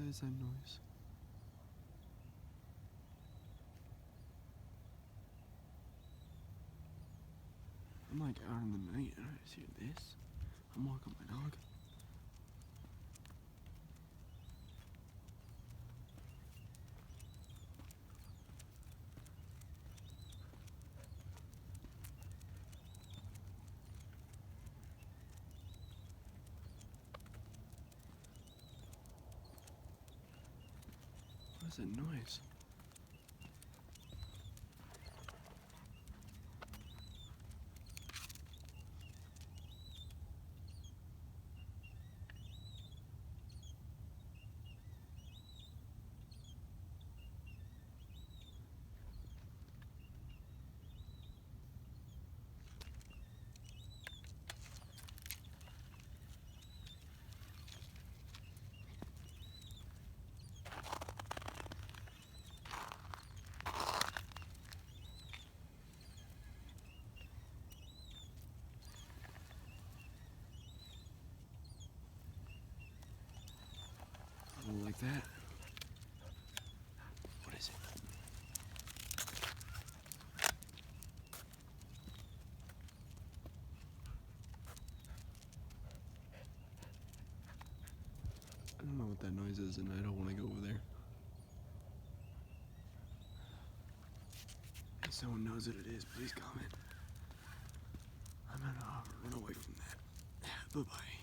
What is that noise? I'm like out in the night and I just hear this. I'm walking my dog. What is that noise? I don't like that. What is it? I don't know what that noise is and I don't want to go over there. If someone knows what it is, please comment. I'm gonna run away from that. Bye-bye.